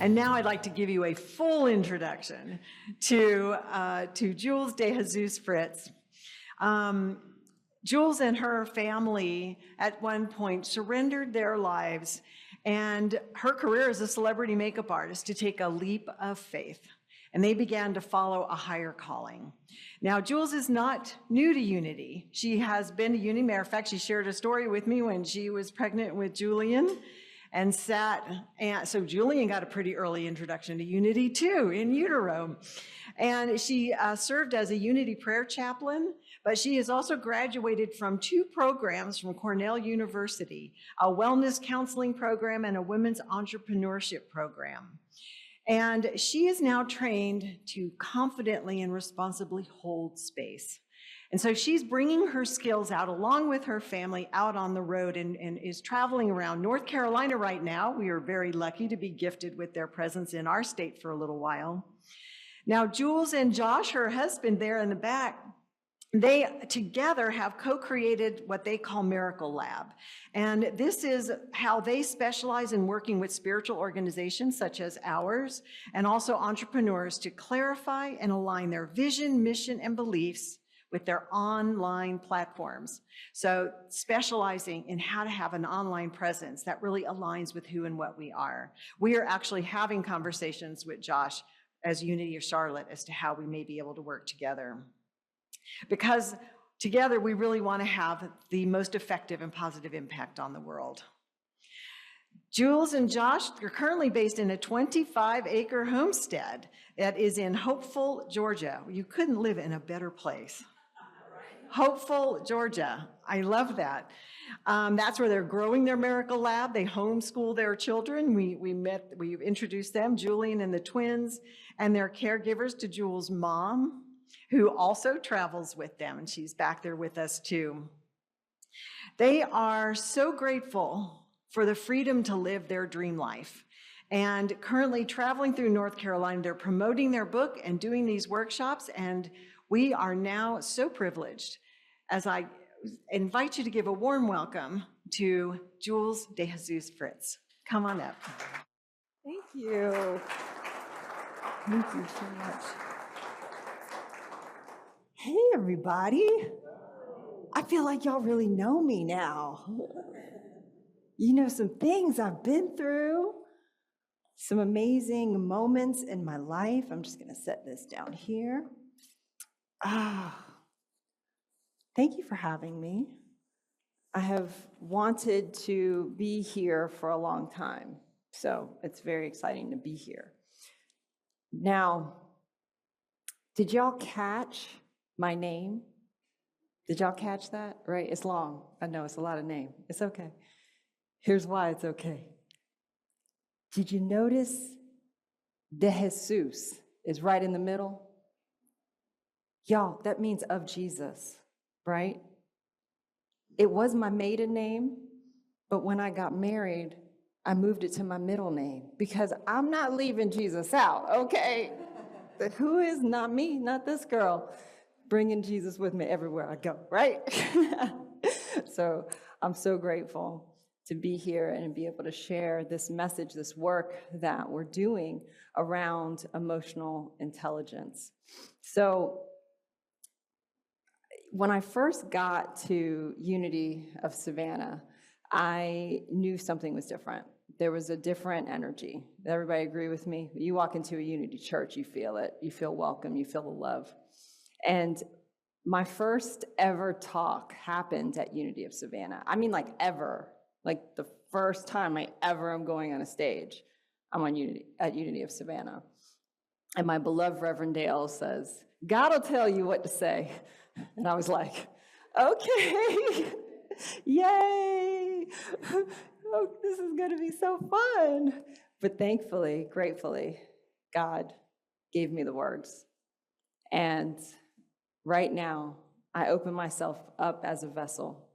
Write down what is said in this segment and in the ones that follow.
And now I'd like to give you a full introduction to Jules De Jesús Fritz. Jules and her family at one point surrendered their lives and her career as a celebrity makeup artist to take a leap of faith. And they began to follow a higher calling. Now, Jules is not new to Unity. She has been to Unity. Matter of fact, she shared a story with me when she was pregnant with Julian and so Julian got a pretty early introduction to Unity too, in utero. And she served as a Unity prayer chaplain, but she has also graduated from 2 programs from Cornell University, a wellness counseling program and a women's entrepreneurship program. And she is now trained to confidently and responsibly hold space. And so she's bringing her skills out along with her family out on the road and is traveling around North Carolina right now. We are very lucky to be gifted with their presence in our state for a little while. Now, Jules and Josh, her husband there in the back, they together have co-created what they call Miracle Lab. And this is how they specialize in working with spiritual organizations such as ours and also entrepreneurs to clarify and align their vision, mission, and beliefs with their online platforms. So specializing in how to have an online presence that really aligns with who and what we are. We are actually having conversations with Josh as Unity of Charlotte as to how we may be able to work together. Because together we really want to have the most effective and positive impact on the world. Jules and Josh are currently based in a 25-acre homestead that is in Hopeful, Georgia. You couldn't live in a better place. Hopeful, Georgia. I love that. That's where they're growing their Miracle Lab. They homeschool their children. We introduced them, Julian and the twins, and their caregivers to Jules' mom, who also travels with them, and she's back there with us too. They are so grateful for the freedom to live their dream life. And currently traveling through North Carolina, they're promoting their book and doing these workshops, and we are now so privileged as I invite you to give a warm welcome to Jules De Jesús Fritz. Come on up. Thank you. Thank you so much. Hey, everybody. I feel like y'all really know me now. You know some things I've been through, some amazing moments in my life. I'm just going to set this down here. Thank you for having me. I have wanted to be here for a long time, so it's very exciting to be here. Now, did y'all catch my name? Did y'all catch that? Right? It's long. I know it's a lot of name. It's okay. Here's why it's okay. Did you notice De Jesús is right in the middle? Y'all, that means of Jesus, right? It was my maiden name, but when I got married, I moved it to my middle name because I'm not leaving Jesus out, okay? Who is not me, not this girl, bringing Jesus with me everywhere I go, right? So I'm so grateful to be here and be able to share this message, this work that we're doing around emotional intelligence. So when I first got to Unity of Savannah, I knew something was different. There was a different energy. Everybody agree with me? You walk into a Unity church, you feel it. You feel welcome, you feel the love. And my first ever talk happened at Unity of Savannah. I mean, like ever. Like the first time I ever am going on a stage, I'm on at Unity of Savannah. And my beloved Reverend Dale says, God will tell you what to say. And I was like, okay, yay. Oh, this is going to be so fun. But thankfully, gratefully, God gave me the words. And right now, I open myself up as a vessel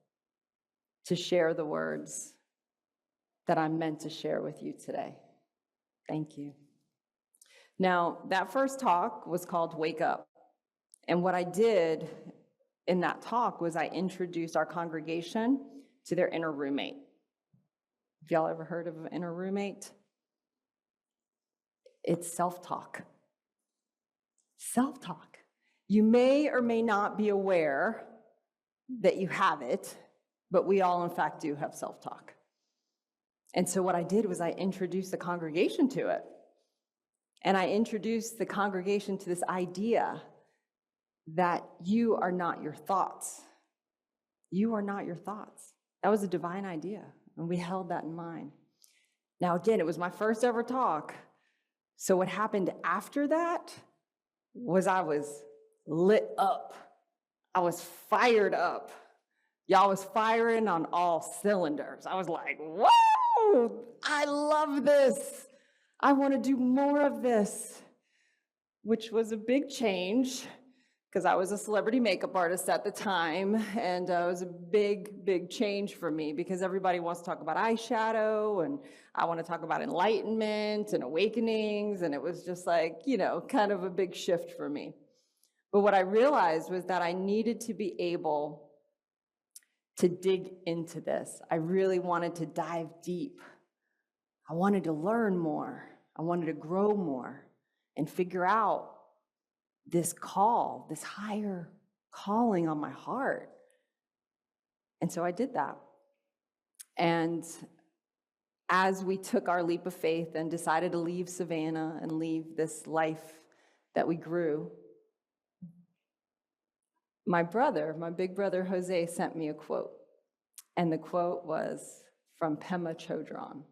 to share the words that I'm meant to share with you today. Thank you. Now, that first talk was called Wake Up. And what I did in that talk was I introduced our congregation to their inner roommate. Have y'all ever heard of an inner roommate? It's self-talk. Self-talk. You may or may not be aware that you have it, but we all, in fact, do have self-talk. And so what I did was I introduced the congregation to it. And I introduced the congregation to this idea that you are not your thoughts. You are not your thoughts. That was a divine idea, and we held that in mind. Now, again, it was my first ever talk. So what happened after that was I was lit up. I was fired up. Y'all was firing on all cylinders. I was like, whoa, I love this. I want to do more of this, which was a big change because I was a celebrity makeup artist at the time, and it was a big, big change for me because everybody wants to talk about eyeshadow, and I want to talk about enlightenment and awakenings, and it was just like, kind of a big shift for me. But what I realized was that I needed to be able to dig into this. I really wanted to dive deep. I wanted to learn more. I wanted to grow more and figure out this call, this higher calling on my heart. And so I did that. And as we took our leap of faith and decided to leave Savannah and leave this life that we grew, my big brother Jose sent me a quote. And the quote was from Pema Chodron.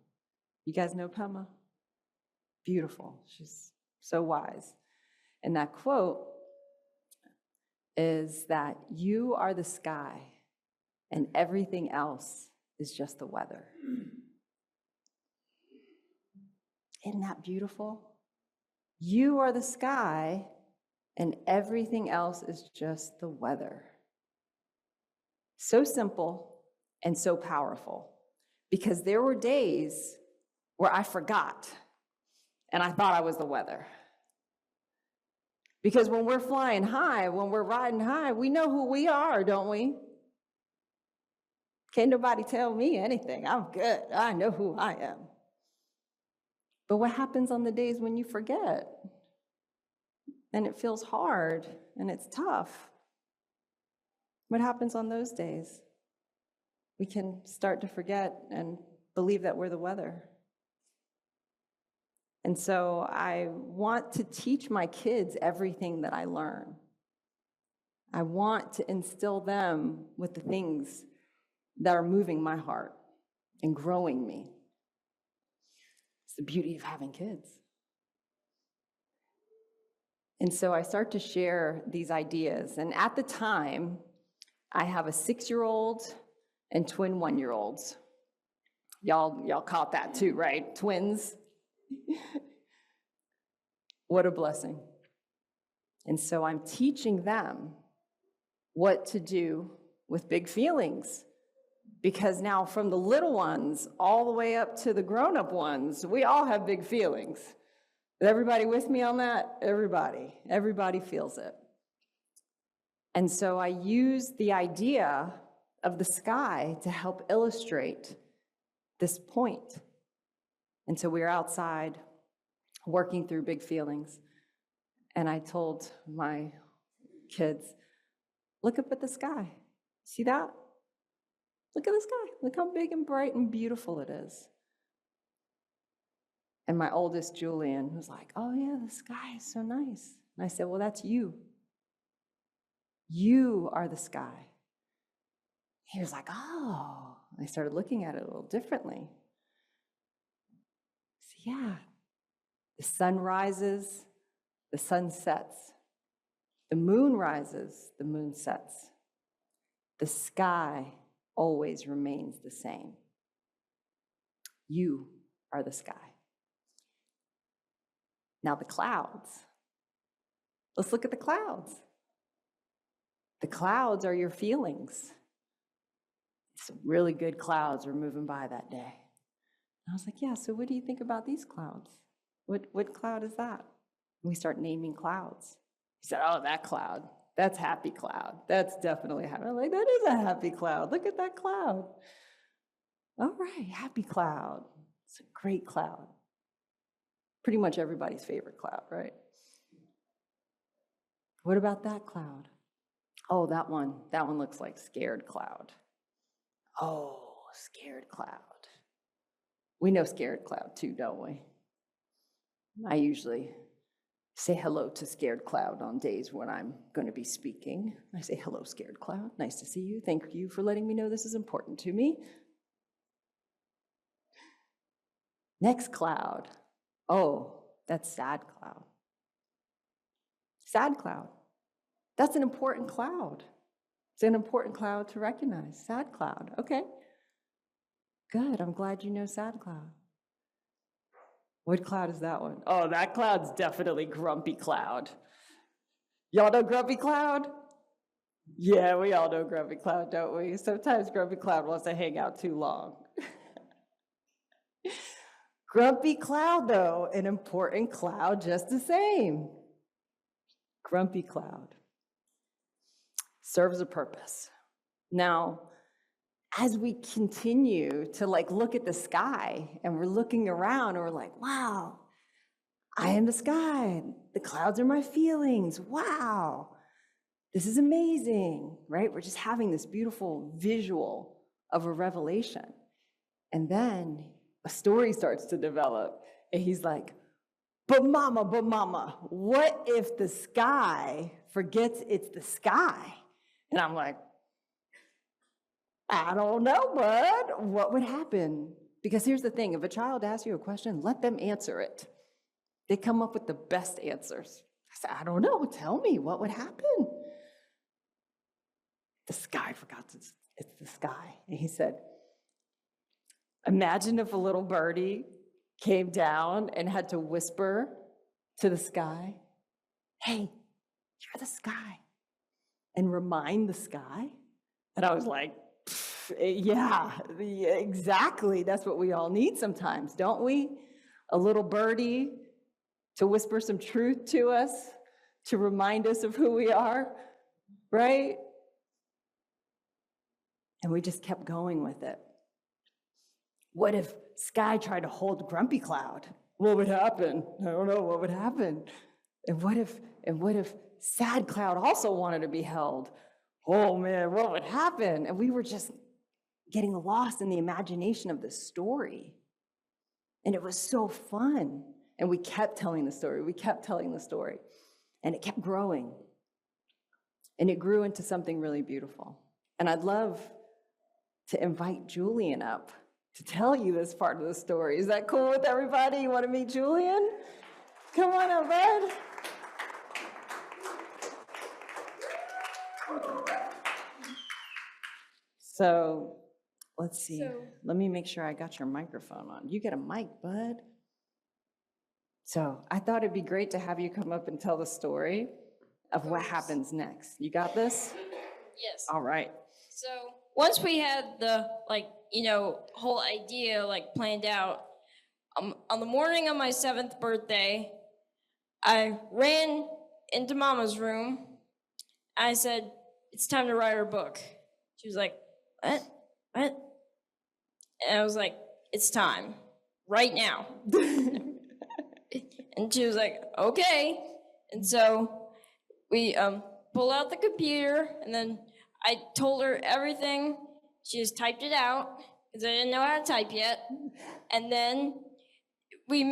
You guys know Pema? Beautiful. She's so wise. And that quote is that you are the sky and everything else is just the weather. Isn't that beautiful? You are the sky and everything else is just the weather. So simple and so powerful, because there were days where I forgot and I thought I was the weather. Because when we're flying high, when we're riding high, we know who we are, don't we? Can't nobody tell me anything. I'm good. I know who I am. But what happens on the days when you forget? And it feels hard and it's tough. What happens on those days? We can start to forget and believe that we're the weather. And so I want to teach my kids everything that I learn. I want to instill them with the things that are moving my heart and growing me. It's the beauty of having kids. And so I start to share these ideas. And at the time, I have a 6-year-old and twin 1-year-olds. Y'all caught that too, right? Twins. What a blessing. And so I'm teaching them what to do with big feelings. Because now from the little ones all the way up to the grown-up ones, we all have big feelings. Is everybody with me on that? Everybody feels it. And so I use the idea of the sky to help illustrate this point. And so we were outside working through big feelings. And I told my kids, look up at the sky. See that? Look at the sky. Look how big and bright and beautiful it is. And my oldest, Julian, was like, oh yeah, the sky is so nice. And I said, well, that's you. You are the sky. He was like, oh. I started looking at it a little differently. So yeah, the sun rises, the sun sets. The moon rises, the moon sets. The sky always remains the same. You are the sky. Now the clouds. Let's look at the clouds. The clouds are your feelings. Some really good clouds were moving by that day. And I was like, yeah, so what do you think about these clouds? What cloud is that? And we start naming clouds. He said, oh, that cloud. That's happy cloud. That's definitely happy. I'm like, that is a happy cloud. Look at that cloud. All right, happy cloud. It's a great cloud. Pretty much everybody's favorite cloud, right? What about that cloud? Oh, that one looks like scared cloud. Oh, scared cloud. We know scared cloud too, don't we? I usually say hello to scared cloud on days when I'm going to be speaking. I say, hello, scared cloud. Nice to see you. Thank you for letting me know this is important to me. Next cloud. Oh, that's sad cloud. Sad cloud. That's an important cloud. It's an important cloud to recognize. Sad cloud. Okay. Good. I'm glad you know sad cloud. What cloud is that one? Oh, that cloud's definitely grumpy cloud. Y'all know grumpy cloud? Yeah, we all know grumpy cloud, don't we? Sometimes grumpy cloud wants to hang out too long. Grumpy cloud, though, an important cloud just the same. Grumpy cloud serves a purpose. Now, as we continue to look at the sky and we're looking around and we're like, wow, I am the sky. The clouds are my feelings. Wow, this is amazing, right? We're just having this beautiful visual of a revelation. And then a story starts to develop and he's like, but mama, what if the sky forgets it's the sky? And I'm like, I don't know, bud. What would happen? Because here's the thing, if a child asks you a question, let them answer it. They come up with the best answers. I said, I don't know, tell me, what would happen? The sky forgot it's the sky. And he said, imagine if a little birdie came down and had to whisper to the sky, hey, you're the sky, and remind the sky. And I was like, yeah, exactly. That's what we all need sometimes, don't we? A little birdie to whisper some truth to us, to remind us of who we are, right? And we just kept going with it. What if sky tried to hold grumpy cloud? What would happen? I don't know what would happen. And what if sad cloud also wanted to be held? Oh man, what would happen? And we were just getting lost in the imagination of the story. And it was so fun. And we kept telling the story. And it kept growing. And it grew into something really beautiful. And I'd love to invite Julian up to tell you this part of the story. Is that cool with everybody? You want to meet Julian? Come on up, bud. So let's see. Let me make sure I got your microphone on. You get a mic, bud. So I thought it'd be great to have you come up and tell the story of what happens next. You got this? Yes. All right. So once we had the whole idea planned out, on the morning of my 7th birthday, I ran into Mama's room. I said, "It's time to write her book." She was like, "What? What?" And I was like, "It's time, right now." And she was like, "Okay." And so we pulled out the computer, and then I told her everything. She just typed it out because I didn't know how to type yet. And then we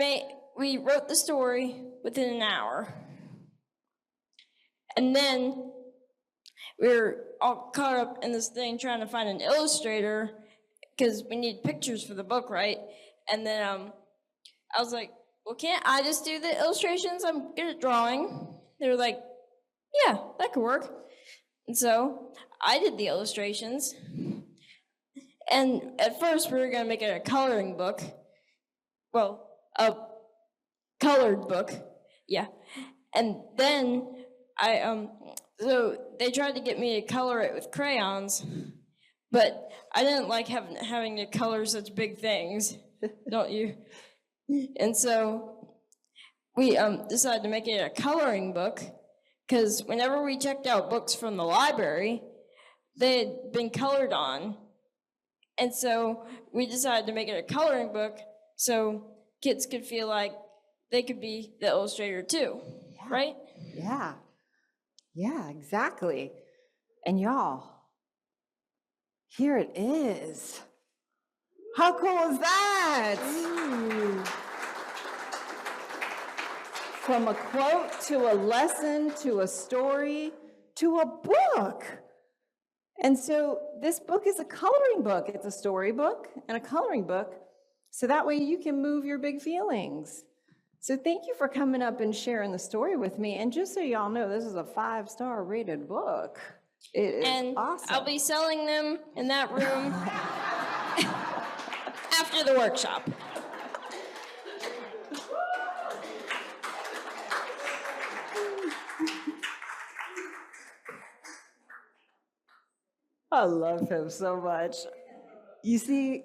wrote the story within an hour. And then we were all caught up in this thing trying to find an illustrator because we need pictures for the book, right? And then I was like, well, can't I just do the illustrations? I'm good at drawing. They were like, yeah, that could work. And so I did the illustrations. And at first we were going to make it a coloring book. Well, a colored book, yeah. And then so they tried to get me to color it with crayons, but I didn't like having to color such big things, don't you? And so we decided to make it a coloring book, because whenever we checked out books from the library, they had been colored on. And so we decided to make it a coloring book so kids could feel like they could be the illustrator too, right? Yeah. Yeah, exactly. And y'all, here it is. How cool is that? From a quote to a lesson to a story to a book. And so this book is a coloring book. It's a story book and a coloring book. So that way you can move your big feelings. So thank you for coming up and sharing the story with me. And just so y'all know, this is a 5-star rated book. It is And awesome. I'll be selling them in that room after the workshop. I love him so much. You see,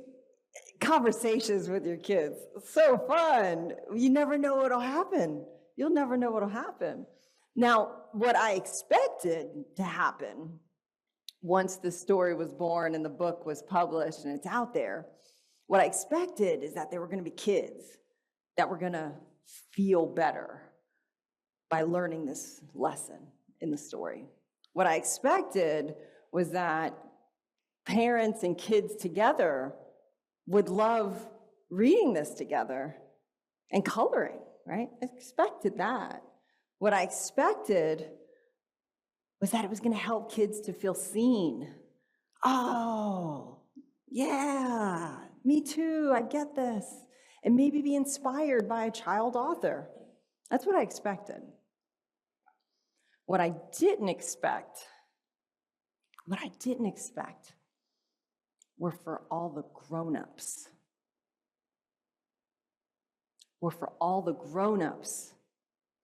conversations with your kids, so fun. You never know what'll happen. You'll never know what'll happen. Now, what I expected to happen once the story was born and the book was published and it's out there, what I expected is that there were going to be kids that were going to feel better by learning this lesson in the story. What I expected was that parents and kids together would love reading this together and coloring, right? I expected that. What I expected was that it was going to help kids to feel seen. Oh, yeah, me too, I get this. And maybe be inspired by a child author. That's what I expected. What I didn't expect were for all the grown-ups.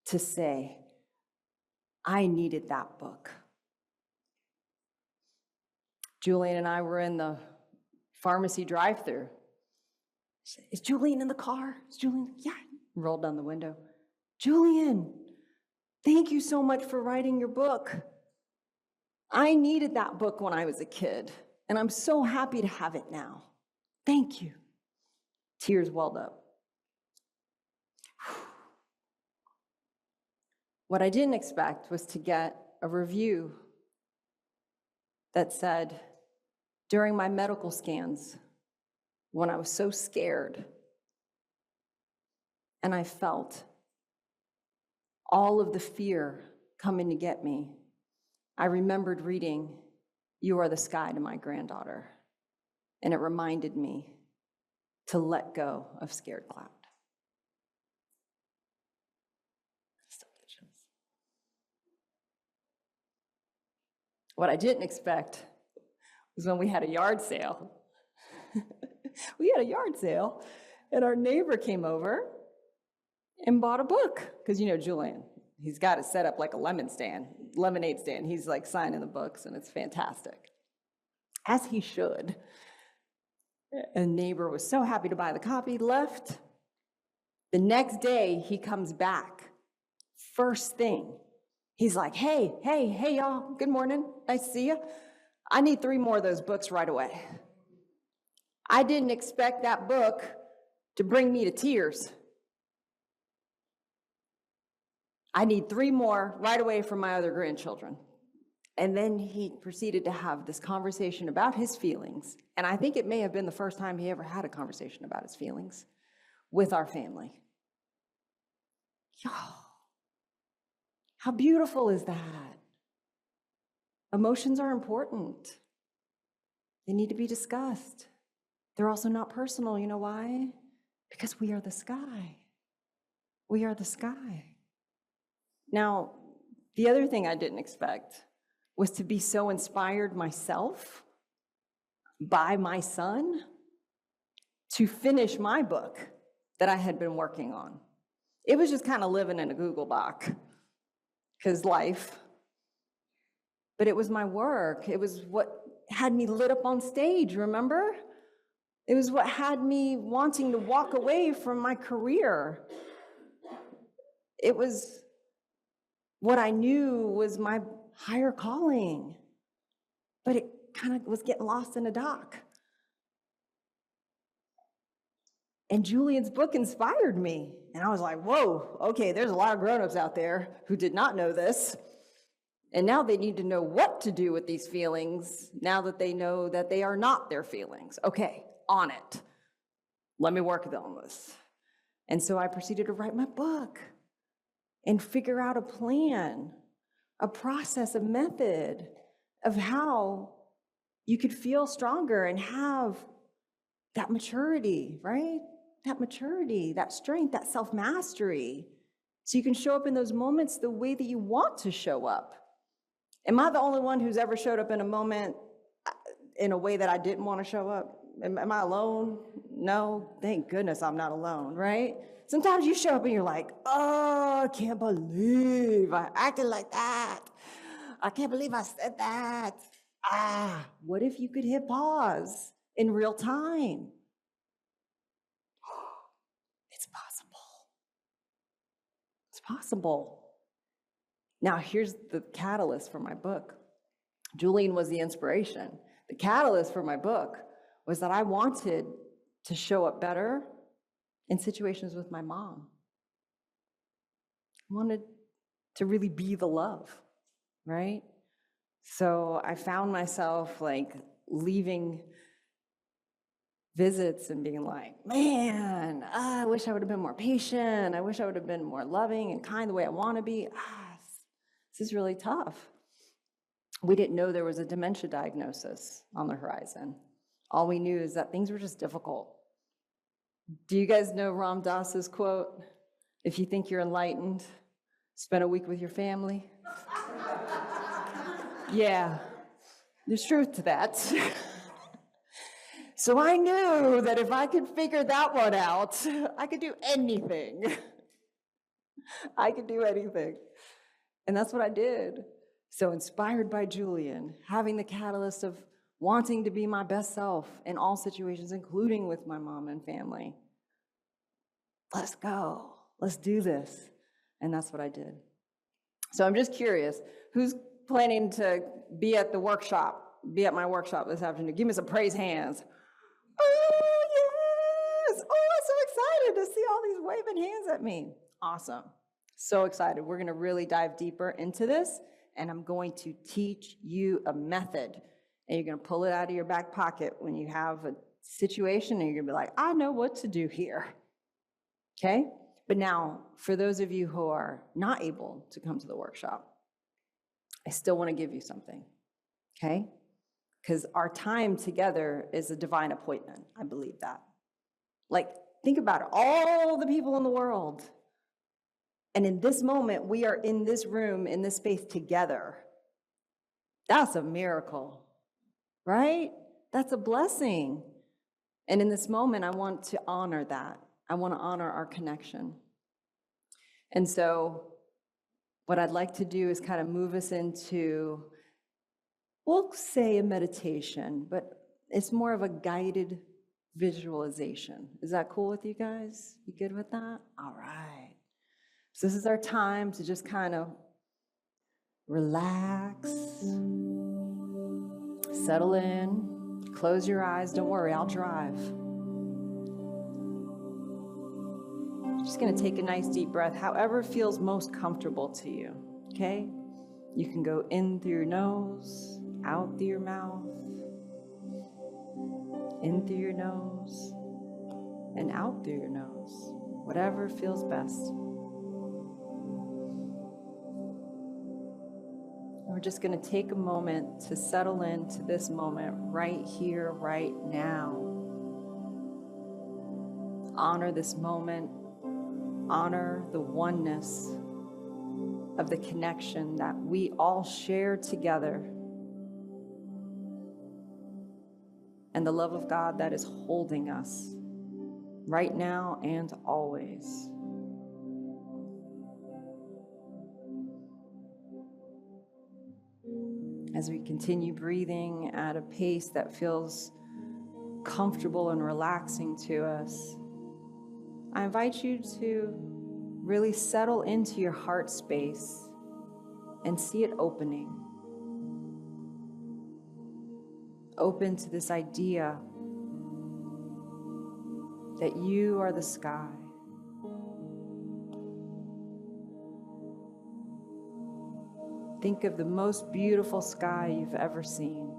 To say, I needed that book. Julian and I were in the pharmacy drive-thru. Is Julian in the car? Is Julian? Yeah. Rolled down the window. Julian, thank you so much for writing your book. I needed that book when I was a kid, and I'm so happy to have it now. Thank you. Tears welled up. What I didn't expect was to get a review that said, during my medical scans, when I was so scared and I felt all of the fear coming to get me, I remembered reading, "You Are the Sky" to my granddaughter, and it reminded me to let go of Scared Cloud. What I didn't expect was when we had a yard sale. We had a yard sale, and our neighbor came over and bought a book. Because you know Julian, he's got it set up like a lemonade stand. He's like signing the books, and it's fantastic. As he should. A neighbor was so happy to buy the copy, left. The next day, he comes back. First thing, he's like, hey, y'all, good morning, nice to see you. I need 3 more of those books right away. I didn't expect that book to bring me to tears. I need 3 more right away from my other grandchildren. And then he proceeded to have this conversation about his feelings. And I think it may have been the first time he ever had a conversation about his feelings with our family. Y'all, how beautiful is that? Emotions are important. They need to be discussed. They're also not personal. You know why? Because we are the sky. We are the sky. Now, the other thing I didn't expect was to be so inspired myself by my son to finish my book that I had been working on. It was just kind of living in a Google Doc, because life. But it was my work. It was what had me lit up on stage, remember? It was what had me wanting to walk away from my career. It was what I knew was my higher calling, but it kind of was getting lost in a dock. And Julian's book inspired me. And I was like, whoa, okay, there's a lot of grown-ups out there who did not know this. And now they need to know what to do with these feelings now that they know that they are not their feelings. Okay, on it. Let me work on this. And so I proceeded to write my book and figure out a plan, a process, a method of how you could feel stronger and have that maturity, right? That maturity, that strength, that self-mastery. So you can show up in those moments the way that you want to show up. Am I the only one who's ever showed up in a moment in a way that I didn't want to show up? Am I alone? No, thank goodness I'm not alone, right? Sometimes you show up and you're like, oh, I can't believe I acted like that. I can't believe I said that. What if you could hit pause in real time? It's possible. It's possible. Now, here's the catalyst for my book. Julian was the inspiration. The catalyst for my book was that I wanted to show up better in situations with my mom. I wanted to really be the love, right? So I found myself like leaving visits and being like, man, I wish I would have been more patient. I wish I would have been more loving and kind the way I want to be. This is really tough. We didn't know there was a dementia diagnosis on the horizon. All we knew is that things were just difficult. Do you guys know Ram Dass's quote? If you think you're enlightened, spend a week with your family. Yeah, there's truth to that. So I knew that if I could figure that one out, I could do anything. I could do anything. And that's what I did. So inspired by Julian, having the catalyst of wanting to be my best self in all situations, including with my mom and family. Let's go. Let's do this. And that's what I did. So I'm just curious, who's planning to be at the workshop, be at my workshop this afternoon? Give me some praise hands. Oh, yes. Oh, I'm so excited to see all these waving hands at me. Awesome. So excited. We're going to really dive deeper into this, and I'm going to teach you a method. And you're going to pull it out of your back pocket when you have a situation, and you're going to be like, I know what to do here. Okay? But now, for those of you who are not able to come to the workshop, I still want to give you something. Okay? Because our time together is a divine appointment. I believe that. Like, think about it. All the people in the world. And in this moment, we are in this room, in this space together. That's a miracle, right? That's a blessing. And in this moment, I want to honor that. I want to honor our connection. And so what I'd like to do is kind of move us into, we'll say a meditation, but it's more of a guided visualization. Is that cool with you guys? You good with that? All right. So this is our time to just kind of relax, settle in, close your eyes. Don't worry, I'll drive. Just going to take a nice deep breath, however feels most comfortable to you, okay? You can go in through your nose, out through your mouth, in through your nose, and out through your nose, whatever feels best. We're just going to take a moment to settle into this moment right here, right now. Honor this moment. Honor the oneness of the connection that we all share together and the love of God that is holding us right now and always. As we continue breathing at a pace that feels comfortable and relaxing to us, I invite you to really settle into your heart space and see it opening. Open to this idea that you are the sky. Think of the most beautiful sky you've ever seen.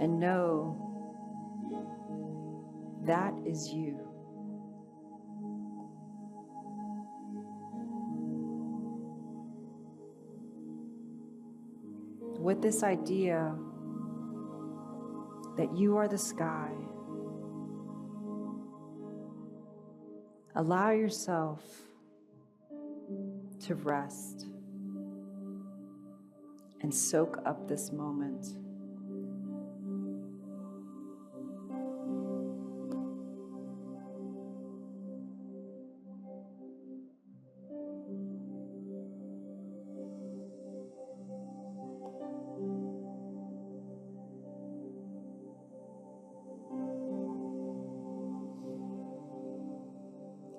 And know that is you. With this idea that you are the sky, allow yourself to rest and soak up this moment.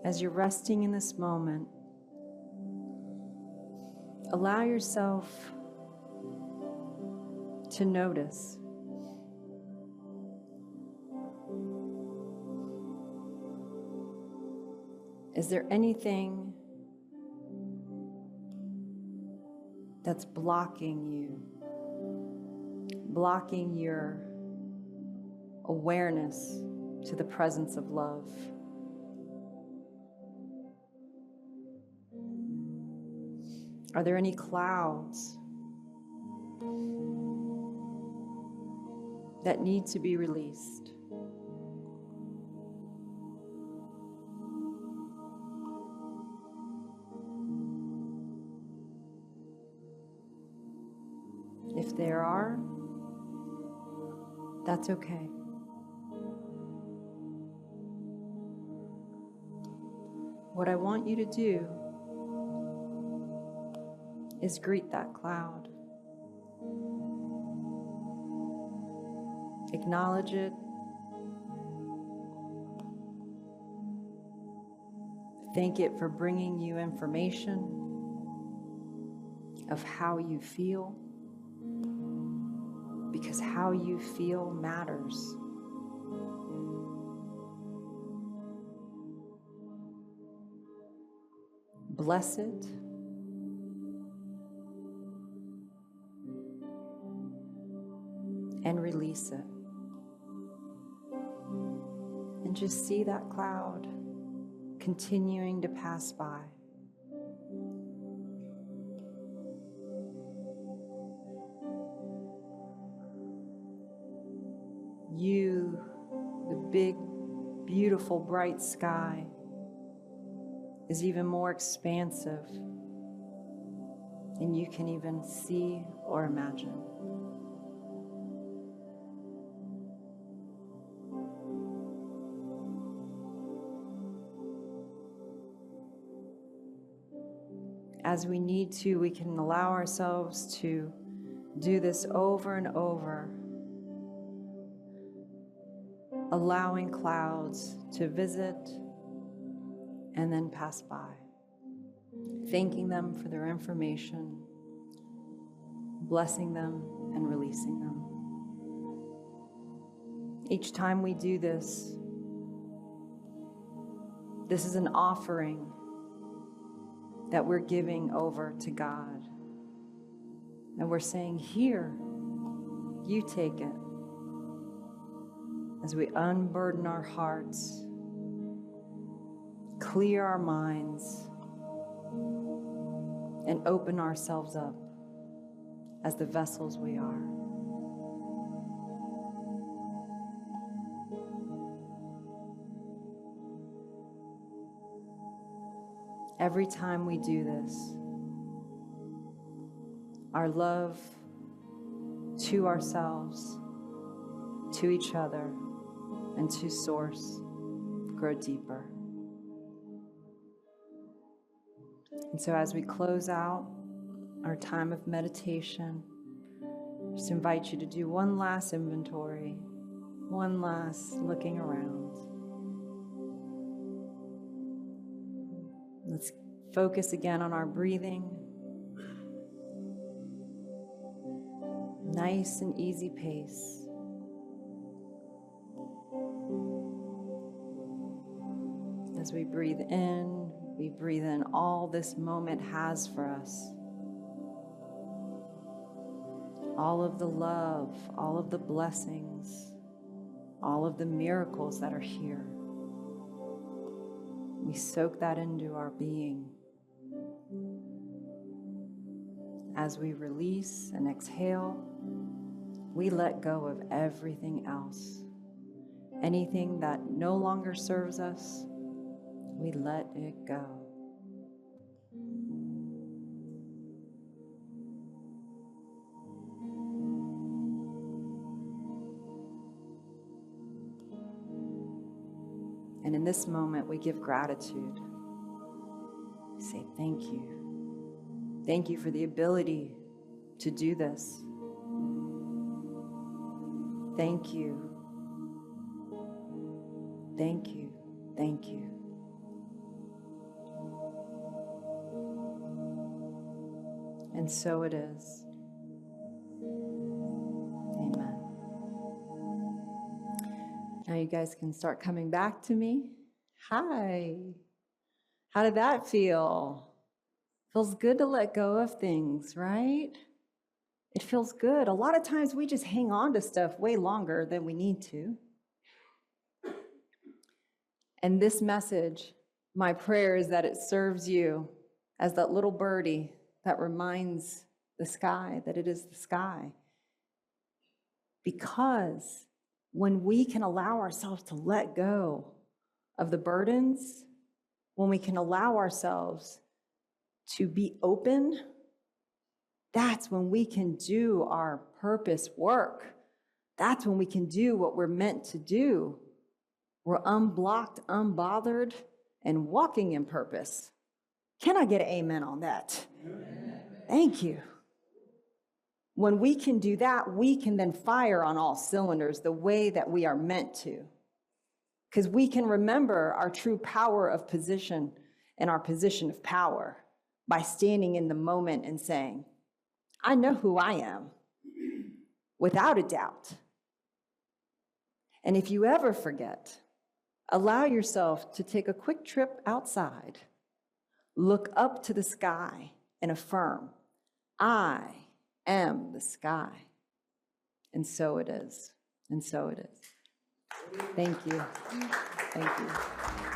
As you're resting in this moment, allow yourself to notice. Is there anything that's blocking you, blocking your awareness to the presence of love? Are there any clouds that need to be released? If there are, that's okay. What I want you to do is greet that cloud. Acknowledge it. Thank it for bringing you information of how you feel, because how you feel matters. Bless it. And release it. And just see that cloud continuing to pass by. You, the big, beautiful, bright sky, is even more expansive than you can even see or imagine. As we need to, we can allow ourselves to do this over and over, allowing clouds to visit and then pass by, thanking them for their information, blessing them and releasing them. Each time we do this, this is an offering that we're giving over to God. And we're saying, here, you take it. As we unburden our hearts, clear our minds, and open ourselves up as the vessels we are. Every time we do this, our love to ourselves, to each other, and to Source grow deeper. And so as we close out our time of meditation, just invite you to do one last inventory, one last looking around. Let's focus again on our breathing. Nice and easy pace. As we breathe in all this moment has for us. All of the love, all of the blessings, all of the miracles that are here. We soak that into our being. As we release and exhale, we let go of everything else. Anything that no longer serves us, we let it go. And in this moment, we give gratitude. We say thank you. Thank you for the ability to do this. Thank you. Thank you. Thank you. And so it is. Amen. Now you guys can start coming back to me. Hi. How did that feel? Feels good to let go of things, right? It feels good. A lot of times we just hang on to stuff way longer than we need to. And this message, my prayer is that it serves you as that little birdie that reminds the sky that it is the sky. Because when we can allow ourselves to let go of the burdens, when we can allow ourselves to be open, that's when we can do our purpose work. That's when we can do what we're meant to do. We're unblocked, unbothered, and walking in purpose. Can I get an amen on that? Amen. Thank you. When we can do that, we can then fire on all cylinders the way that we are meant to. Because we can remember our true power of position and our position of power by standing in the moment and saying, I know who I am, without a doubt. And if you ever forget, allow yourself to take a quick trip outside, look up to the sky and affirm, I am the sky. And so it is. And so it is. Thank you. Thank you.